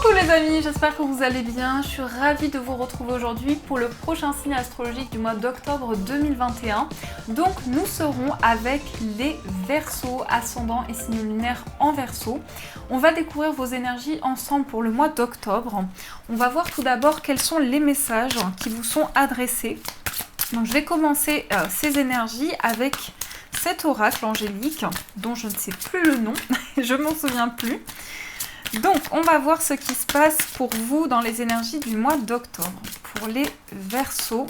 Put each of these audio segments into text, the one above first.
Coucou les amis, j'espère que vous allez bien. Je suis ravie de vous retrouver aujourd'hui pour le prochain signe astrologique du mois d'octobre 2021. Donc nous serons avec les Verseaux, ascendant et signe lunaire en Verseau. On va découvrir vos énergies ensemble pour le mois d'octobre. On va voir tout d'abord quels sont les messages qui vous sont adressés. Donc je vais commencer ces énergies avec cet oracle angélique dont je ne sais plus le nom, je m'en souviens plus. Donc, on va voir ce qui se passe pour vous dans les énergies du mois d'octobre. Pour les Verseaux,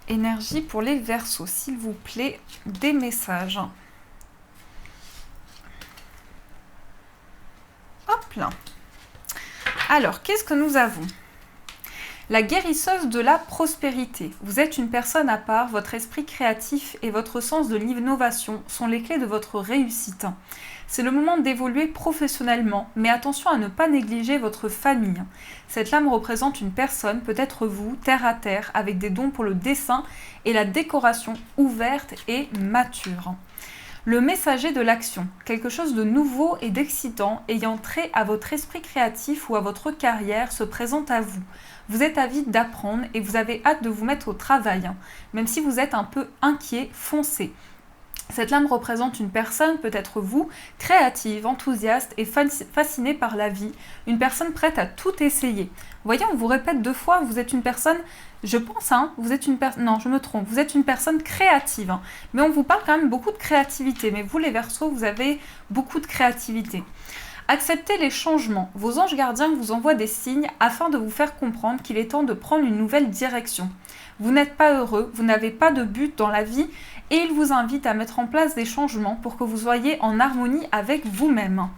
énergie pour les Verseaux, s'il vous plaît, des messages. Hop là. Alors, qu'est-ce que nous avons ? La guérisseuse de la prospérité. Vous êtes une personne à part, votre esprit créatif et votre sens de l'innovation sont les clés de votre réussite. C'est le moment d'évoluer professionnellement, mais attention à ne pas négliger votre famille. Cette lame représente une personne, peut-être vous, terre à terre, avec des dons pour le dessin et la décoration, ouverte et mature. Le messager de l'action, quelque chose de nouveau et d'excitant ayant trait à votre esprit créatif ou à votre carrière se présente à vous. Vous êtes avide d'apprendre et vous avez hâte de vous mettre au travail. Même si vous êtes un peu inquiet, foncez. Cette lame représente une personne, peut-être vous, créative, enthousiaste et fascinée par la vie, une personne prête à tout essayer. Vous voyez, on vous répète 2 fois, vous êtes une personne, je pense, vous êtes une personne, non, je me trompe, vous êtes une personne créative, mais on vous parle quand même beaucoup de créativité, mais vous les Verseaux, vous avez beaucoup de créativité. Acceptez les changements. Vos anges gardiens vous envoient des signes afin de vous faire comprendre qu'il est temps de prendre une nouvelle direction. Vous n'êtes pas heureux, vous n'avez pas de but dans la vie et ils vous invitent à mettre en place des changements pour que vous soyez en harmonie avec vous-même.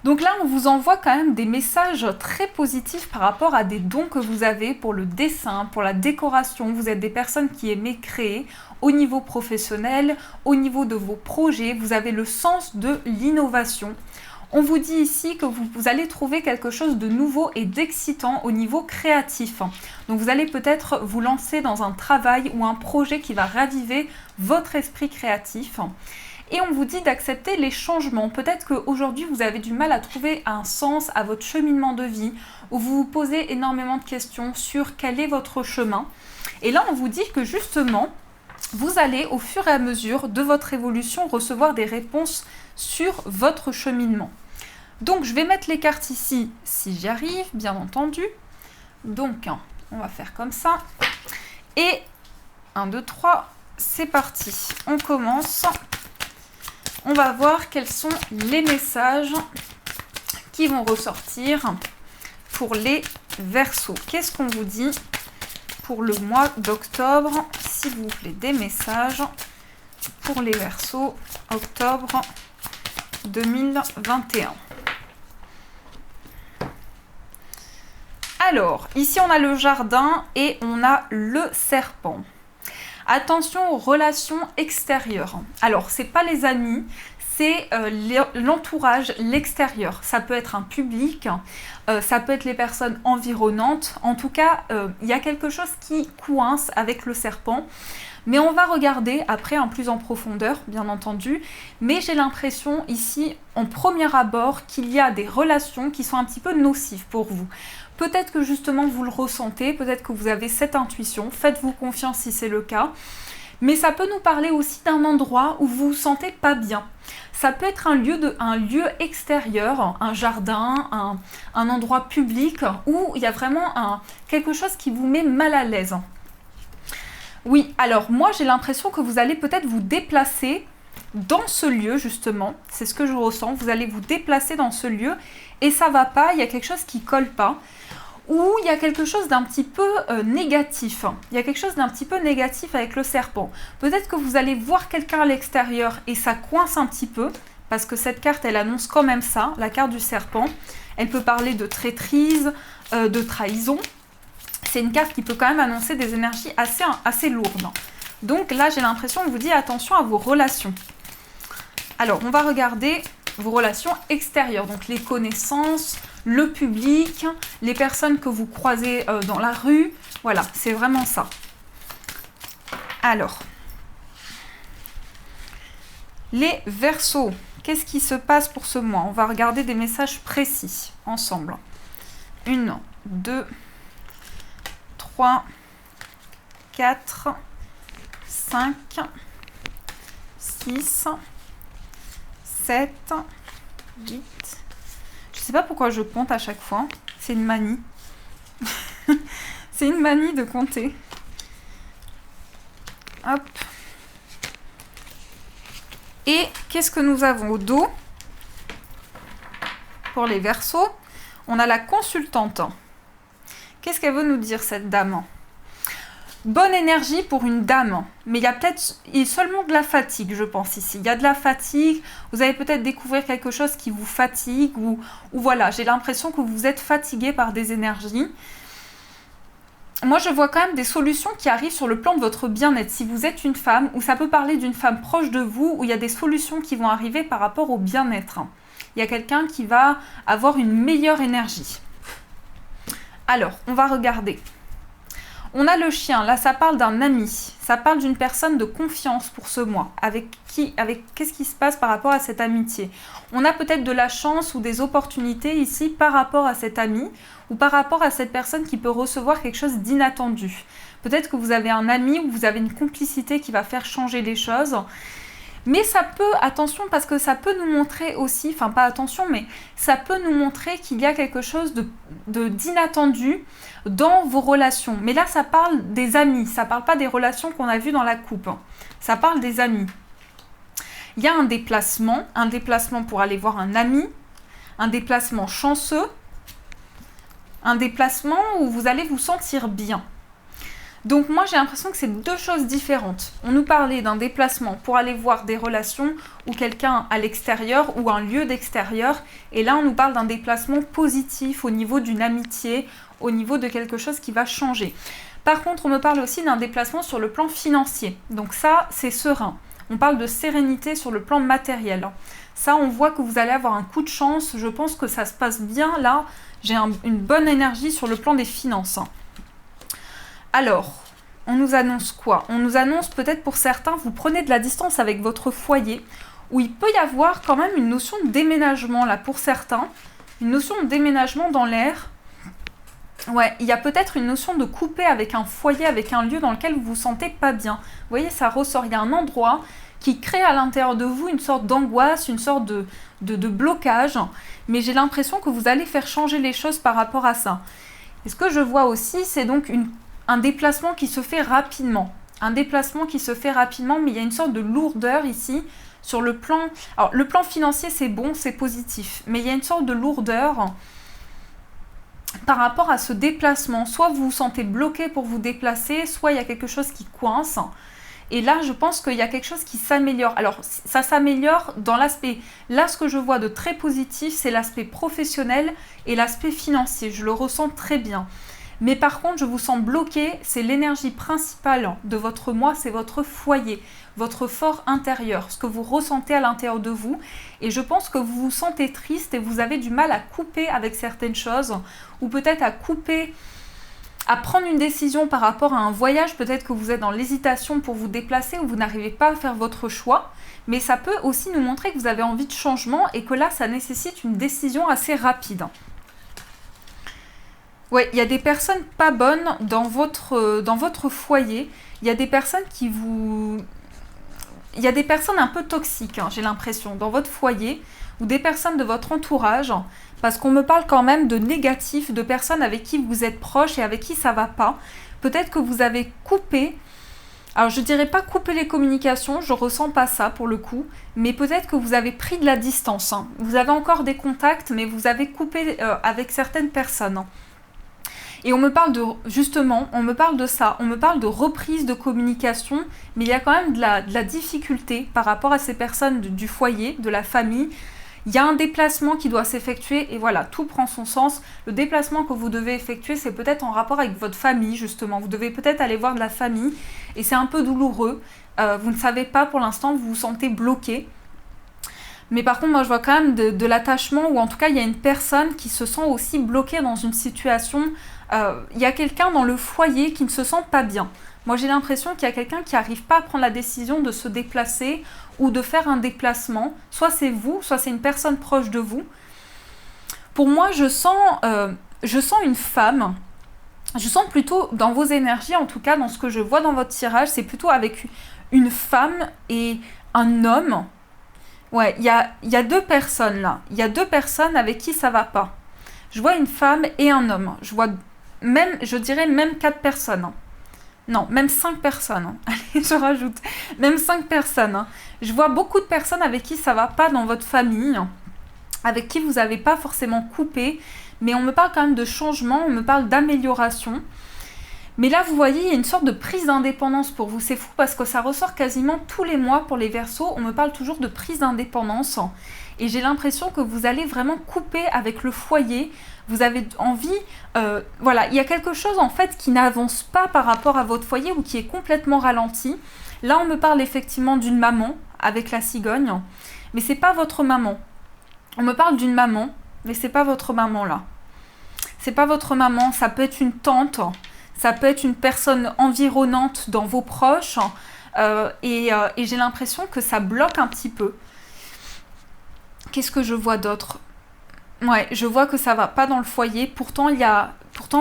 Donc là, on vous envoie quand même des messages très positifs par rapport à des dons que vous avez pour le dessin, pour la décoration. Vous êtes des personnes qui aimez créer au niveau professionnel, au niveau de vos projets. Vous avez le sens de l'innovation. On vous dit ici que vous allez trouver quelque chose de nouveau et d'excitant au niveau créatif. Donc vous allez peut-être vous lancer dans un travail ou un projet qui va raviver votre esprit créatif. Et on vous dit d'accepter les changements. Peut-être qu'aujourd'hui vous avez du mal à trouver un sens à votre cheminement de vie, ou vous vous posez énormément de questions sur quel est votre chemin. Et là on vous dit que justement, vous allez au fur et à mesure de votre évolution recevoir des réponses sur votre cheminement. Donc je vais mettre les cartes ici si j'y arrive, bien entendu. Donc on va faire comme ça. Et 1, 2, 3, c'est parti. On commence. On va voir quels sont les messages qui vont ressortir pour les Verseaux. Qu'est-ce qu'on vous dit pour le mois d'octobre? S'il vous plaît, des messages pour les Verseaux, octobre 2021. Alors, ici on a le jardin et on a le serpent. Attention aux relations extérieures. Alors, c'est pas les amis, c'est l'entourage, l'extérieur. Ça peut être un public, ça peut être les personnes environnantes. En tout cas, il y a quelque chose qui coince avec le serpent. Mais on va regarder après plus en profondeur, bien entendu. Mais j'ai l'impression ici, en premier abord, qu'il y a des relations qui sont un petit peu nocives pour vous. Peut-être que justement vous le ressentez, peut-être que vous avez cette intuition. Faites-vous confiance si c'est le cas. Mais ça peut nous parler aussi d'un endroit où vous vous sentez pas bien. Ça peut être un lieu extérieur, un jardin, un endroit public où il y a vraiment quelque chose qui vous met mal à l'aise. Oui, alors moi j'ai l'impression que vous allez peut-être vous déplacer dans ce lieu justement, c'est ce que je ressens, vous allez vous déplacer dans ce lieu et ça va pas, il y a quelque chose qui colle pas, ou il y a quelque chose d'un petit peu négatif, il y a quelque chose d'un petit peu négatif avec le serpent. Peut-être que vous allez voir quelqu'un à l'extérieur et ça coince un petit peu, parce que cette carte elle annonce quand même ça, la carte du serpent, elle peut parler de traîtrise, de trahison. C'est une carte qui peut quand même annoncer des énergies assez lourdes. Donc là, j'ai l'impression qu'on vous dit attention à vos relations. Alors, on va regarder vos relations extérieures. Donc les connaissances, le public, les personnes que vous croisez dans la rue. Voilà, c'est vraiment ça. Alors, les Verseaux, qu'est-ce qui se passe pour ce mois? On va regarder des messages précis ensemble. 1, 2, 3, 4, 5, 6, 7, 8. Je sais pas pourquoi je compte à chaque fois. C'est une manie. C'est une manie de compter. Hop. Et qu'est-ce que nous avons au dos? Pour les Verseaux, on a la consultante. Qu'est-ce qu'elle veut nous dire, cette dame? Bonne énergie pour une dame, mais il y a peut-être seulement de la fatigue, je pense, ici. Il y a de la fatigue, vous allez peut-être découvrir quelque chose qui vous fatigue, ou voilà, j'ai l'impression que vous êtes fatigué par des énergies. Moi, je vois quand même des solutions qui arrivent sur le plan de votre bien-être. Si vous êtes une femme, ou ça peut parler d'une femme proche de vous, où il y a des solutions qui vont arriver par rapport au bien-être. Il y a quelqu'un qui va avoir une meilleure énergie. Alors, on va regarder. On a le chien, là ça parle d'un ami, ça parle d'une personne de confiance pour ce mois. Qu'est-ce qui se passe par rapport à cette amitié? On a peut-être de la chance ou des opportunités ici par rapport à cet ami ou par rapport à cette personne qui peut recevoir quelque chose d'inattendu. Peut-être que vous avez un ami ou vous avez une complicité qui va faire changer les choses. Mais ça peut, attention, parce que ça peut nous montrer aussi, enfin pas attention, mais ça peut nous montrer qu'il y a quelque chose d'inattendu dans vos relations. Mais là, ça parle des amis, ça parle pas des relations qu'on a vues dans la coupe. Ça parle des amis. Il y a un déplacement pour aller voir un ami, un déplacement chanceux, un déplacement où vous allez vous sentir bien. Donc moi j'ai l'impression que c'est deux choses différentes. On nous parlait d'un déplacement pour aller voir des relations ou quelqu'un à l'extérieur ou un lieu d'extérieur. Et là on nous parle d'un déplacement positif au niveau d'une amitié, au niveau de quelque chose qui va changer. Par contre on me parle aussi d'un déplacement sur le plan financier. Donc ça c'est serein. On parle de sérénité sur le plan matériel. Ça on voit que vous allez avoir un coup de chance. Je pense que ça se passe bien là. J'ai une bonne énergie sur le plan des finances. Alors, on nous annonce quoi? On nous annonce peut-être pour certains, vous prenez de la distance avec votre foyer, où il peut y avoir quand même une notion de déménagement là pour certains, une notion de déménagement dans l'air. Ouais, il y a peut-être une notion de couper avec un foyer, avec un lieu dans lequel vous vous sentez pas bien. Vous voyez, ça ressort, il y a un endroit qui crée à l'intérieur de vous une sorte d'angoisse, une sorte de blocage, mais j'ai l'impression que vous allez faire changer les choses par rapport à ça. Et ce que je vois aussi, c'est donc un déplacement qui se fait rapidement. Un déplacement qui se fait rapidement, mais il y a une sorte de lourdeur ici sur le plan... Alors, le plan financier, c'est bon, c'est positif, mais il y a une sorte de lourdeur par rapport à ce déplacement. Soit vous vous sentez bloqué pour vous déplacer, soit il y a quelque chose qui coince. Et là, je pense qu'il y a quelque chose qui s'améliore. Alors, ça s'améliore dans l'aspect... Là, ce que je vois de très positif, c'est l'aspect professionnel et l'aspect financier. Je le ressens très bien. Mais par contre, je vous sens bloqué, c'est l'énergie principale de votre moi, c'est votre foyer, votre fort intérieur, ce que vous ressentez à l'intérieur de vous. Et je pense que vous vous sentez triste et vous avez du mal à couper avec certaines choses, ou peut-être à prendre une décision par rapport à un voyage, peut-être que vous êtes dans l'hésitation pour vous déplacer ou vous n'arrivez pas à faire votre choix. Mais ça peut aussi nous montrer que vous avez envie de changement et que là, ça nécessite une décision assez rapide. Ouais, il y a des personnes pas bonnes dans votre foyer. Il y a des personnes Il y a des personnes un peu toxiques, j'ai l'impression, dans votre foyer, ou des personnes de votre entourage, parce qu'on me parle quand même de négatifs, de personnes avec qui vous êtes proches et avec qui ça va pas. Peut-être que vous avez coupé, alors je dirais pas couper les communications, je ressens pas ça pour le coup, mais peut-être que vous avez pris de la distance. Vous avez encore des contacts, mais vous avez coupé avec certaines personnes. Et on me parle on me parle de ça, on me parle de reprise de communication, mais il y a quand même de la difficulté par rapport à ces personnes du foyer, de la famille. Il y a un déplacement qui doit s'effectuer et voilà, tout prend son sens. Le déplacement que vous devez effectuer, c'est peut-être en rapport avec votre famille, justement. Vous devez peut-être aller voir de la famille et c'est un peu douloureux. Vous ne savez pas pour l'instant, vous vous sentez bloqué. Mais par contre, moi, je vois quand même de l'attachement, ou en tout cas, il y a une personne qui se sent aussi bloquée dans une situation il y a quelqu'un dans le foyer qui ne se sent pas bien. Moi, j'ai l'impression qu'il y a quelqu'un qui n'arrive pas à prendre la décision de se déplacer ou de faire un déplacement. Soit c'est vous, soit c'est une personne proche de vous. Pour moi, je sens une femme. Je sens plutôt dans vos énergies, en tout cas dans ce que je vois dans votre tirage, c'est plutôt avec une femme et un homme. Ouais, il y a deux personnes là. Il y a deux personnes avec qui ça va pas. Je vois une femme et un homme. Je vois même, je dirais même 4 personnes. Non, même 5 personnes. Allez, je rajoute. Même 5 personnes. Je vois beaucoup de personnes avec qui ça va pas dans votre famille, avec qui vous n'avez pas forcément coupé, mais on me parle quand même de changement, on me parle d'amélioration. Mais là, vous voyez, il y a une sorte de prise d'indépendance pour vous. C'est fou parce que ça ressort quasiment tous les mois pour les Verseaux. On me parle toujours de prise d'indépendance. Et j'ai l'impression que vous allez vraiment couper avec le foyer. Vous avez envie... voilà, il y a quelque chose en fait qui n'avance pas par rapport à votre foyer ou qui est complètement ralenti. Là, on me parle effectivement d'une maman avec la cigogne. Mais c'est pas votre maman. On me parle d'une maman, mais c'est pas votre maman là. C'est pas votre maman, ça peut être une tante, ça peut être une personne environnante dans vos proches, et j'ai l'impression que ça bloque un petit peu. Qu'est-ce que je vois d'autre ? Ouais, je vois que ça va pas dans le foyer. Pourtant,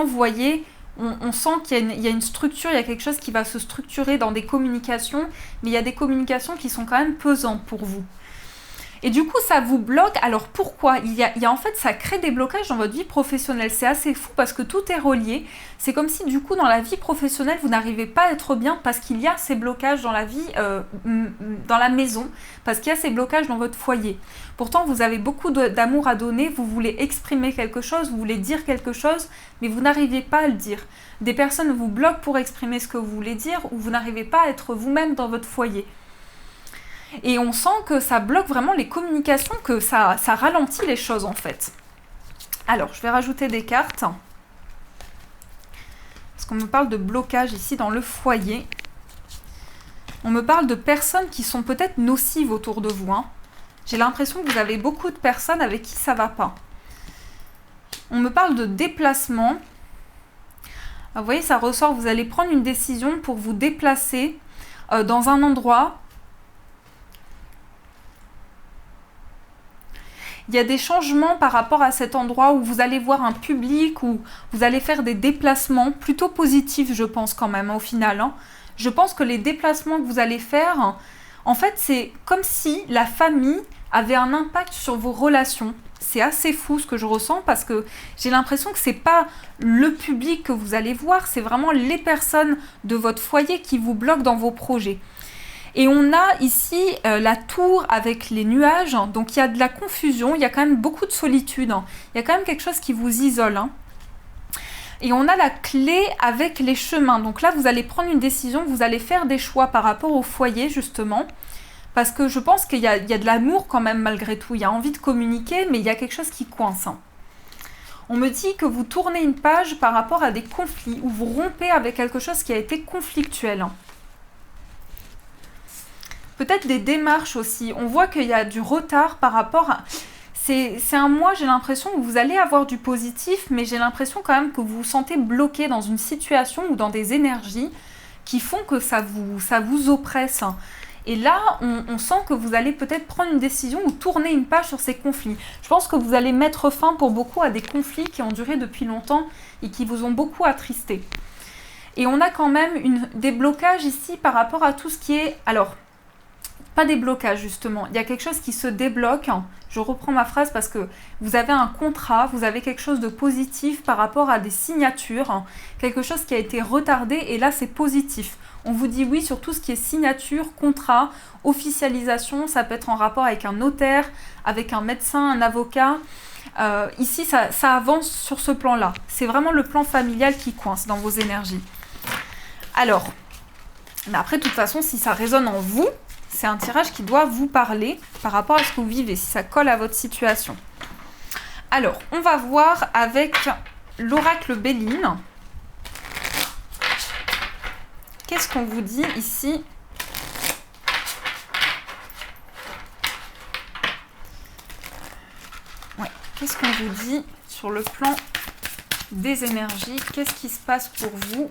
vous voyez, on sent qu'il y a une structure, il y a quelque chose qui va se structurer dans des communications, mais il y a des communications qui sont quand même pesantes pour vous. Et du coup, ça vous bloque. Alors pourquoi ? Il y a en fait, ça crée des blocages dans votre vie professionnelle. C'est assez fou parce que tout est relié. C'est comme si du coup, dans la vie professionnelle, vous n'arrivez pas à être bien parce qu'il y a ces blocages dans la vie, dans la maison, parce qu'il y a ces blocages dans votre foyer. Pourtant, vous avez beaucoup d'amour à donner, vous voulez exprimer quelque chose, vous voulez dire quelque chose, mais vous n'arrivez pas à le dire. Des personnes vous bloquent pour exprimer ce que vous voulez dire ou vous n'arrivez pas à être vous-même dans votre foyer. Et on sent que ça bloque vraiment les communications, que ça ralentit les choses en fait. Alors, je vais rajouter des cartes. Parce qu'on me parle de blocage ici dans le foyer. On me parle de personnes qui sont peut-être nocives autour de vous. J'ai l'impression que vous avez beaucoup de personnes avec qui ça ne va pas. On me parle de déplacement. Alors, vous voyez, ça ressort, vous allez prendre une décision pour vous déplacer dans un endroit. Il y a des changements par rapport à cet endroit où vous allez voir un public, où vous allez faire des déplacements plutôt positifs, je pense quand même, au final. Je pense que les déplacements que vous allez faire, en fait, c'est comme si la famille avait un impact sur vos relations. C'est assez fou ce que je ressens parce que j'ai l'impression que c'est pas le public que vous allez voir, c'est vraiment les personnes de votre foyer qui vous bloquent dans vos projets. Et on a ici la tour avec les nuages, donc il y a de la confusion, il y a quand même beaucoup de solitude, il y a quand même quelque chose qui vous isole. Et on a la clé avec les chemins, donc là vous allez prendre une décision, vous allez faire des choix par rapport au foyer justement, parce que je pense qu'il y a de l'amour quand même malgré tout, il y a envie de communiquer, mais il y a quelque chose qui coince. On me dit que vous tournez une page par rapport à des conflits, ou vous rompez avec quelque chose qui a été conflictuel. Peut-être des démarches aussi. On voit qu'il y a du retard par rapport à... C'est un mois, j'ai l'impression, où vous allez avoir du positif, mais j'ai l'impression quand même que vous vous sentez bloqué dans une situation ou dans des énergies qui font que ça vous oppresse. Et là, on sent que vous allez peut-être prendre une décision ou tourner une page sur ces conflits. Je pense que vous allez mettre fin pour beaucoup à des conflits qui ont duré depuis longtemps et qui vous ont beaucoup attristé. Et on a quand même des blocages ici par rapport à tout ce qui est... Alors, pas des blocages justement, il y a quelque chose qui se débloque. Je reprends ma phrase parce que vous avez un contrat, vous avez quelque chose de positif par rapport à des signatures, quelque chose qui a été retardé et là c'est positif. On vous dit oui sur tout ce qui est signature, contrat, officialisation, ça peut être en rapport avec un notaire, avec un médecin, un avocat. Ici ça avance sur ce plan-là. C'est vraiment le plan familial qui coince dans vos énergies. Alors, mais après de toute façon si ça résonne en vous, c'est un tirage qui doit vous parler par rapport à ce que vous vivez, si ça colle à votre situation. Alors, on va voir avec l'oracle Béline. Qu'est-ce qu'on vous dit ici ? Ouais, qu'est-ce qu'on vous dit sur le plan des énergies. Qu'est-ce qui se passe pour vous?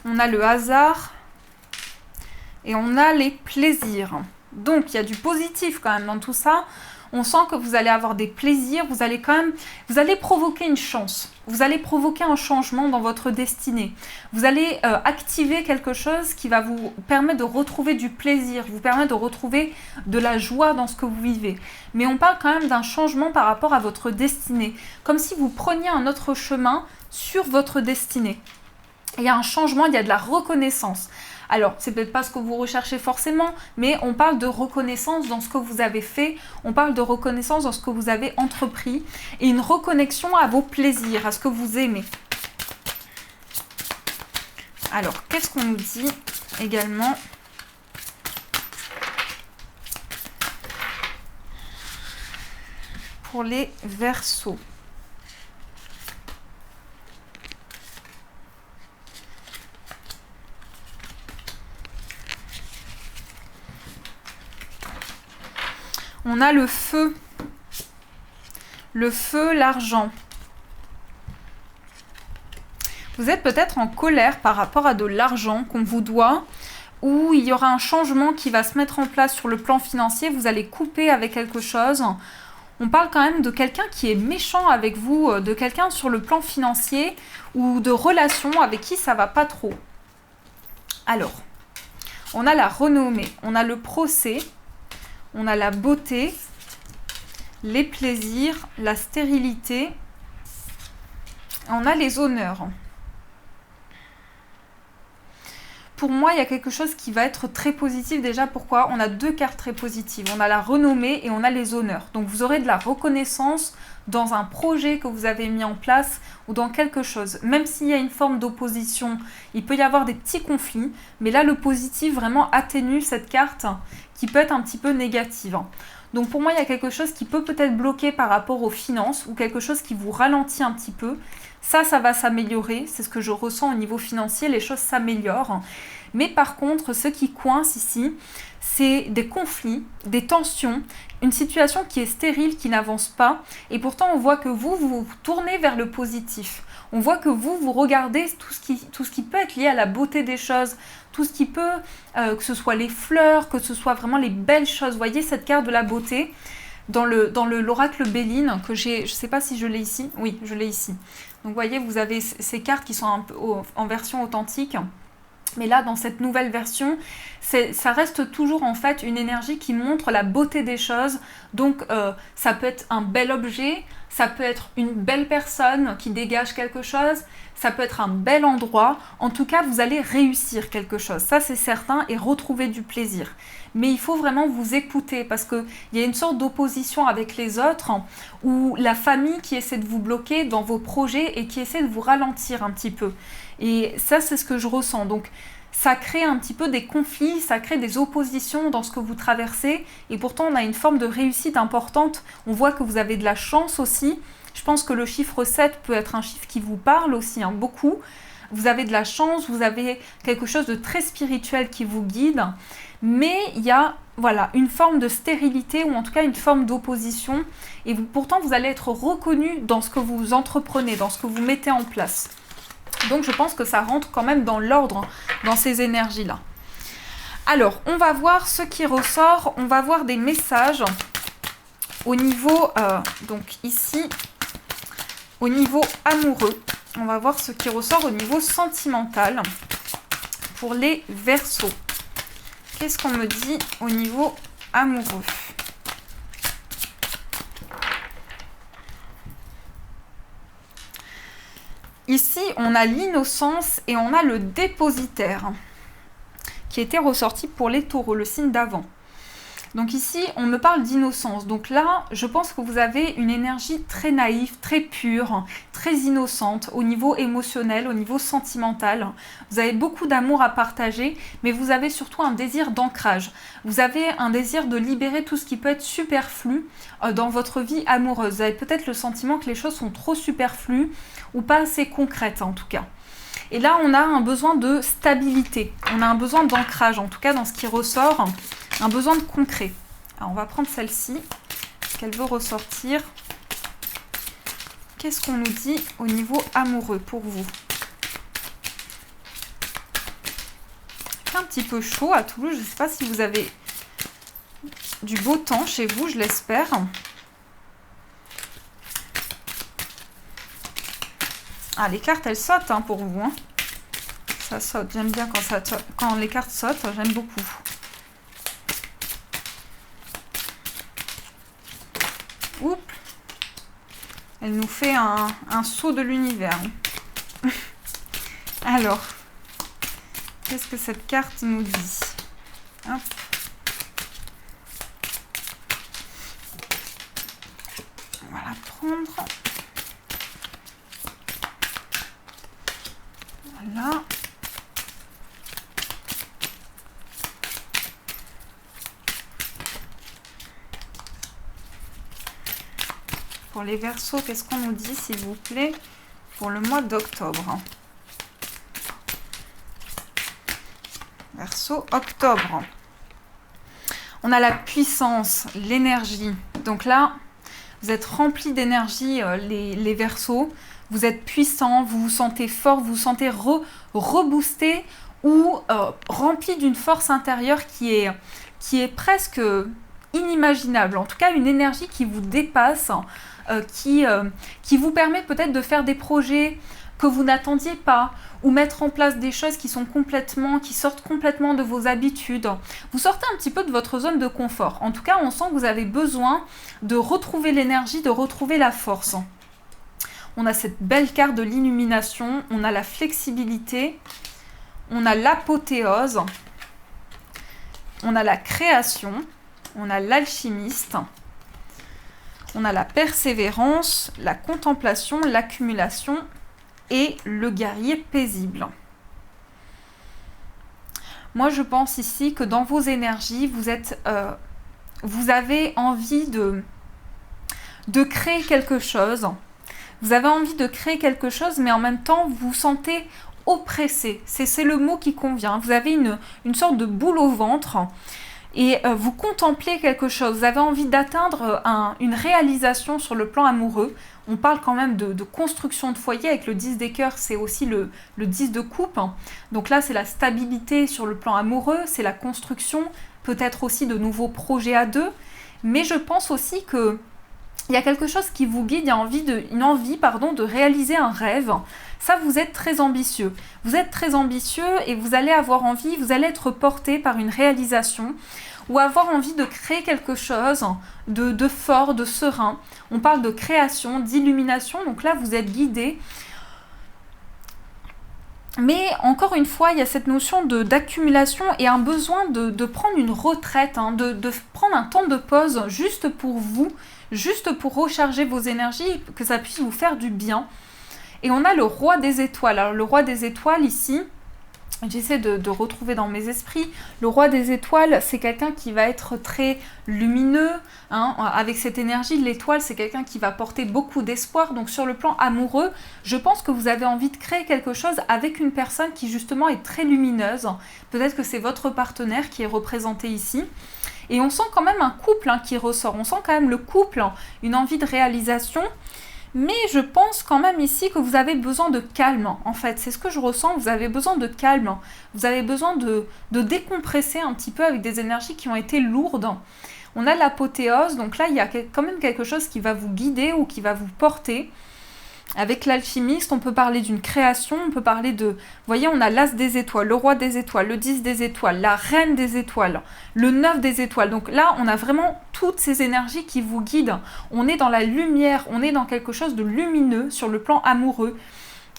On a le hasard et on a les plaisirs. Donc, il y a du positif quand même dans tout ça. On sent que vous allez avoir des plaisirs, vous allez provoquer une chance. Vous allez provoquer un changement dans votre destinée. Vous allez activer quelque chose qui va vous permettre de retrouver du plaisir, vous permettre de retrouver de la joie dans ce que vous vivez. Mais on parle quand même d'un changement par rapport à votre destinée. Comme si vous preniez un autre chemin sur votre destinée. Il y a un changement, il y a de la reconnaissance. Alors, c'est peut-être pas ce que vous recherchez forcément, mais on parle de reconnaissance dans ce que vous avez fait, on parle de reconnaissance dans ce que vous avez entrepris, et une reconnexion à vos plaisirs, à ce que vous aimez. Alors, qu'est-ce qu'on nous dit également ? Pour les Verseaux. On a le feu, l'argent. Vous êtes peut-être en colère par rapport à de l'argent qu'on vous doit, ou il y aura un changement qui va se mettre en place sur le plan financier, vous allez couper avec quelque chose. On parle quand même de quelqu'un qui est méchant avec vous, de quelqu'un sur le plan financier, ou de relations avec qui ça va pas trop. Alors, on a la renommée, on a le procès, on a la beauté, les plaisirs, la stérilité, on a les honneurs. Pour moi, il y a quelque chose qui va être très positif déjà. Pourquoi ? On a deux cartes très positives. On a la renommée et on a les honneurs. Donc vous aurez de la reconnaissance dans un projet que vous avez mis en place ou dans quelque chose. Même s'il y a une forme d'opposition, il peut y avoir des petits conflits. Mais là, le positif vraiment atténue cette carte qui peut être un petit peu négative. Donc pour moi, il y a quelque chose qui peut peut-être bloquer par rapport aux finances ou quelque chose qui vous ralentit un petit peu. Ça va s'améliorer. C'est ce que je ressens au niveau financier. Les choses s'améliorent. Mais par contre, ce qui coince ici, c'est des conflits, des tensions, une situation qui est stérile, qui n'avance pas. Et pourtant, on voit que vous vous tournez vers le positif. On voit que vous regardez tout ce qui peut être lié à la beauté des choses, tout ce qui peut, que ce soit les fleurs, que ce soit vraiment les belles choses. Vous voyez cette carte de la beauté dans l'oracle Béline, que j'ai, je ne sais pas si je l'ai ici. Oui, je l'ai ici. Donc vous voyez, vous avez ces cartes qui sont un peu en version authentique. Mais là, dans cette nouvelle version, ça reste toujours en fait une énergie qui montre la beauté des choses. Donc, ça peut être un bel objet, ça peut être une belle personne qui dégage quelque chose, ça peut être un bel endroit. En tout cas, vous allez réussir quelque chose, ça c'est certain, et retrouver du plaisir. Mais il faut vraiment vous écouter parce qu'il y a une sorte d'opposition avec les autres ou la famille qui essaie de vous bloquer dans vos projets et qui essaie de vous ralentir un petit peu. Et ça, c'est ce que je ressens. Donc, ça crée un petit peu des conflits, ça crée des oppositions dans ce que vous traversez. Et pourtant, on a une forme de réussite importante. On voit que vous avez de la chance aussi. Je pense que le chiffre 7 peut être un chiffre qui vous parle aussi, beaucoup. Vous avez de la chance, vous avez quelque chose de très spirituel qui vous guide. Mais il y a une forme de stérilité ou en tout cas une forme d'opposition. Et pourtant, vous allez être reconnu dans ce que vous entreprenez, dans ce que vous mettez en place. Donc, je pense que ça rentre quand même dans l'ordre, dans ces énergies-là. Alors, on va voir ce qui ressort. On va voir des messages au niveau, donc ici, au niveau amoureux. On va voir ce qui ressort au niveau sentimental pour les Verseaux. Qu'est-ce qu'on me dit au niveau amoureux ? Ici, on a l'innocence et on a le dépositaire qui était ressorti pour les Taureaux, le signe d'avant. Donc ici, on me parle d'innocence. Donc là, je pense que vous avez une énergie très naïve, très pure, très innocente au niveau émotionnel, au niveau sentimental. Vous avez beaucoup d'amour à partager, mais vous avez surtout un désir d'ancrage. Vous avez un désir de libérer tout ce qui peut être superflu dans votre vie amoureuse. Vous avez peut-être le sentiment que les choses sont trop superflues ou pas assez concrètes en tout cas. Et là, on a un besoin de stabilité. On a un besoin d'ancrage, en tout cas dans ce qui ressort, un besoin de concret. Alors, on va prendre celle-ci, parce qu'elle veut ressortir. Qu'est-ce qu'on nous dit au niveau amoureux pour vous? Il fait un petit peu chaud à Toulouse. Je ne sais pas si vous avez du beau temps chez vous, je l'espère. Ah, les cartes, elles sautent pour vous. Hein. Ça saute. J'aime bien quand les cartes sautent. J'aime beaucoup. Oups. Elle nous fait un saut de l'univers. Alors, qu'est-ce que cette carte nous dit? Hop. On va la prendre. Voilà. Pour les Verseaux, qu'est-ce qu'on nous dit, s'il vous plaît, pour le mois d'octobre? Verseau, octobre. On a la puissance, l'énergie. Donc là, vous êtes remplis d'énergie, les Verseaux. Vous êtes puissant, vous vous sentez fort, vous vous sentez reboosté ou rempli d'une force intérieure qui est presque inimaginable. En tout cas, une énergie qui vous dépasse, qui vous permet peut-être de faire des projets que vous n'attendiez pas, ou mettre en place des choses qui sortent complètement de vos habitudes. Vous sortez un petit peu de votre zone de confort. En tout cas, on sent que vous avez besoin de retrouver l'énergie, de retrouver la force. On a cette belle carte de l'illumination, on a la flexibilité, on a l'apothéose, on a la création, on a l'alchimiste, on a la persévérance, la contemplation, l'accumulation et le guerrier paisible. Moi, je pense ici que dans vos énergies, vous avez envie de créer quelque chose. Vous avez envie de créer quelque chose, mais en même temps, vous vous sentez oppressé. C'est le mot qui convient. Vous avez une sorte de boule au ventre et vous contemplez quelque chose. Vous avez envie d'atteindre une réalisation sur le plan amoureux. On parle quand même de construction de foyer. Avec le 10 des cœurs, c'est aussi le 10 de coupe. Donc là, c'est la stabilité sur le plan amoureux, c'est la construction, peut-être aussi de nouveaux projets à deux. Mais je pense aussi que il y a quelque chose qui vous guide, il y a une envie de réaliser un rêve. Ça, vous êtes très ambitieux. Vous êtes très ambitieux et vous allez avoir envie, vous allez être porté par une réalisation ou avoir envie de créer quelque chose de fort, de serein. On parle de création, d'illumination, donc là, vous êtes guidé. Mais encore une fois, il y a cette notion d'accumulation et un besoin de prendre une retraite, de prendre un temps de pause juste pour vous, juste pour recharger vos énergies, que ça puisse vous faire du bien. Et on a le roi des étoiles. Alors le roi des étoiles ici, j'essaie de retrouver dans mes esprits, le roi des étoiles, c'est quelqu'un qui va être très lumineux, avec cette énergie de l'étoile, c'est quelqu'un qui va porter beaucoup d'espoir. Donc sur le plan amoureux, je pense que vous avez envie de créer quelque chose avec une personne qui justement est très lumineuse. Peut-être que c'est votre partenaire qui est représenté ici. Et on sent quand même un couple qui ressort. On sent quand même le couple, une envie de réalisation. Mais je pense quand même ici que vous avez besoin de calme. En fait, c'est ce que je ressens. Vous avez besoin de calme. Vous avez besoin de décompresser un petit peu avec des énergies qui ont été lourdes. On a l'apothéose. Donc là, il y a quand même quelque chose qui va vous guider ou qui va vous porter. Avec l'alchimiste, on peut parler d'une création, on peut parler de... Vous voyez, on a l'as des étoiles, le roi des étoiles, le 10 des étoiles, la reine des étoiles, le 9 des étoiles. Donc là, on a vraiment toutes ces énergies qui vous guident. On est dans la lumière, on est dans quelque chose de lumineux sur le plan amoureux.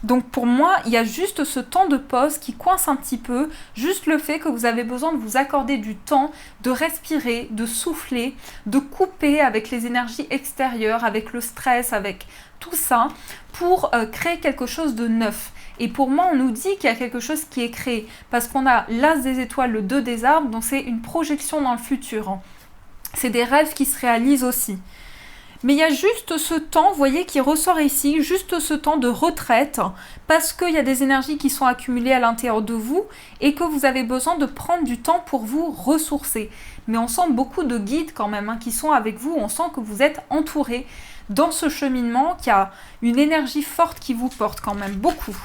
Donc pour moi, il y a juste ce temps de pause qui coince un petit peu, juste le fait que vous avez besoin de vous accorder du temps, de respirer, de souffler, de couper avec les énergies extérieures, avec le stress, avec tout ça, pour créer quelque chose de neuf. Et pour moi, on nous dit qu'il y a quelque chose qui est créé, parce qu'on a l'as des étoiles, le 2 des arbres, donc c'est une projection dans le futur. C'est des rêves qui se réalisent aussi. Mais il y a juste ce temps, vous voyez, qui ressort ici, juste ce temps de retraite, parce qu'il y a des énergies qui sont accumulées à l'intérieur de vous et que vous avez besoin de prendre du temps pour vous ressourcer. Mais on sent beaucoup de guides quand même qui sont avec vous, on sent que vous êtes entouré dans ce cheminement, qu'il y a une énergie forte qui vous porte quand même, beaucoup.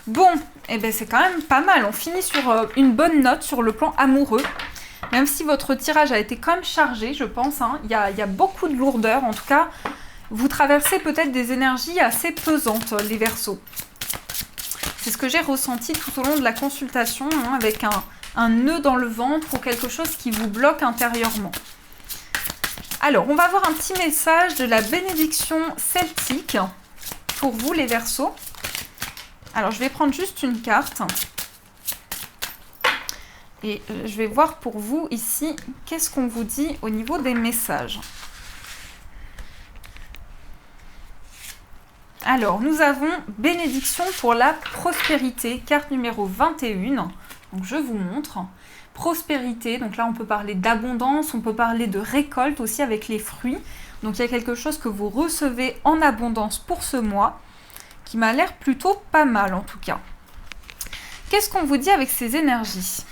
Bon, eh bien c'est quand même pas mal, on finit sur une bonne note sur le plan amoureux. Même si votre tirage a été quand même chargé, je pense, il y a beaucoup de lourdeur. En tout cas, vous traversez peut-être des énergies assez pesantes, les Verseaux. C'est ce que j'ai ressenti tout au long de la consultation, avec un nœud dans le ventre ou quelque chose qui vous bloque intérieurement. Alors, on va voir un petit message de la bénédiction celtique pour vous, les Verseaux. Alors, je vais prendre juste une carte. Et je vais voir pour vous ici, qu'est-ce qu'on vous dit au niveau des messages. Alors, nous avons bénédiction pour la prospérité, carte numéro 21. Donc, je vous montre. Prospérité, donc là, on peut parler d'abondance, on peut parler de récolte aussi avec les fruits. Donc, il y a quelque chose que vous recevez en abondance pour ce mois, qui m'a l'air plutôt pas mal en tout cas. Qu'est-ce qu'on vous dit avec ces énergies ?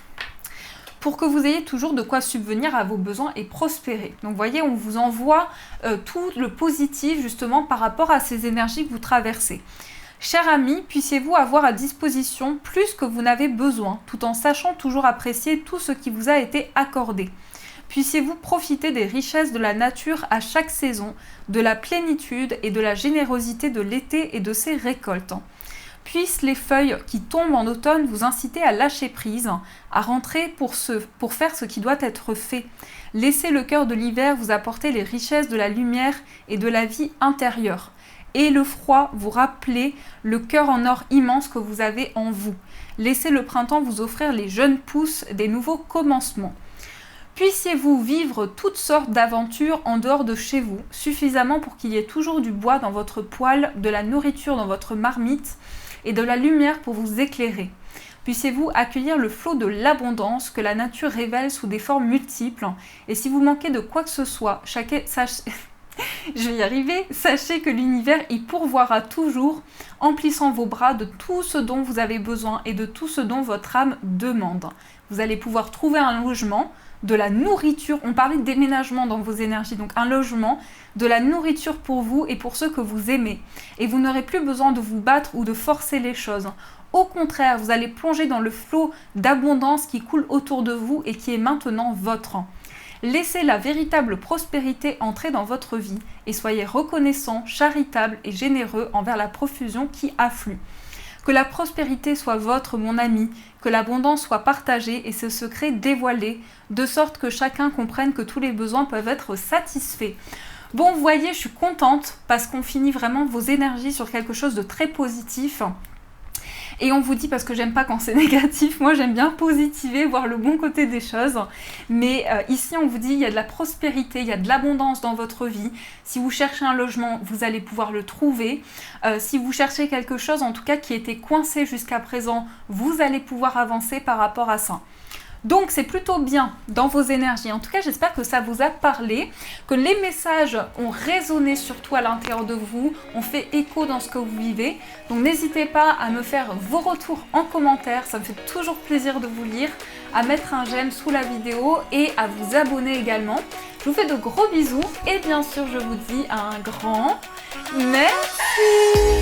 Pour que vous ayez toujours de quoi subvenir à vos besoins et prospérer. Donc vous voyez, on vous envoie tout le positif justement par rapport à ces énergies que vous traversez. Cher ami, puissiez-vous avoir à disposition plus que vous n'avez besoin, tout en sachant toujours apprécier tout ce qui vous a été accordé. Puissiez-vous profiter des richesses de la nature à chaque saison, de la plénitude et de la générosité de l'été et de ses récoltes. Puissent les feuilles qui tombent en automne vous inciter à lâcher prise, à rentrer pour faire ce qui doit être fait. Laissez le cœur de l'hiver vous apporter les richesses de la lumière et de la vie intérieure. Et le froid vous rappeler le cœur en or immense que vous avez en vous. Laissez le printemps vous offrir les jeunes pousses des nouveaux commencements. Puissiez-vous vivre toutes sortes d'aventures en dehors de chez vous, suffisamment pour qu'il y ait toujours du bois dans votre poêle, de la nourriture dans votre marmite, et de la lumière pour vous éclairer. Puissiez-vous accueillir le flot de l'abondance que la nature révèle sous des formes multiples. Et si vous manquez de quoi que ce soit, je vais y arriver, sachez que l'univers y pourvoira toujours, emplissant vos bras de tout ce dont vous avez besoin et de tout ce dont votre âme demande. Vous allez pouvoir trouver un logement, de la nourriture, on parlait de déménagement dans vos énergies, donc un logement, de la nourriture pour vous et pour ceux que vous aimez. Et vous n'aurez plus besoin de vous battre ou de forcer les choses. Au contraire, vous allez plonger dans le flot d'abondance qui coule autour de vous et qui est maintenant votre. Laissez la véritable prospérité entrer dans votre vie et soyez reconnaissant, charitable et généreux envers la profusion qui afflue. Que la prospérité soit votre, mon ami, que l'abondance soit partagée et ce secret dévoilé, de sorte que chacun comprenne que tous les besoins peuvent être satisfaits. Bon, vous voyez, je suis contente parce qu'on finit vraiment vos énergies sur quelque chose de très positif. Et on vous dit, parce que j'aime pas quand c'est négatif, moi j'aime bien positiver, voir le bon côté des choses. Mais ici on vous dit, il y a de la prospérité, il y a de l'abondance dans votre vie. Si vous cherchez un logement, vous allez pouvoir le trouver. Si vous cherchez quelque chose, en tout cas qui était coincé jusqu'à présent, vous allez pouvoir avancer par rapport à ça. Donc c'est plutôt bien dans vos énergies. En tout cas, j'espère que ça vous a parlé, que les messages ont résonné surtout à l'intérieur de vous, ont fait écho dans ce que vous vivez. Donc n'hésitez pas à me faire vos retours en commentaire, ça me fait toujours plaisir de vous lire, à mettre un j'aime sous la vidéo et à vous abonner également. Je vous fais de gros bisous et bien sûr je vous dis un grand merci.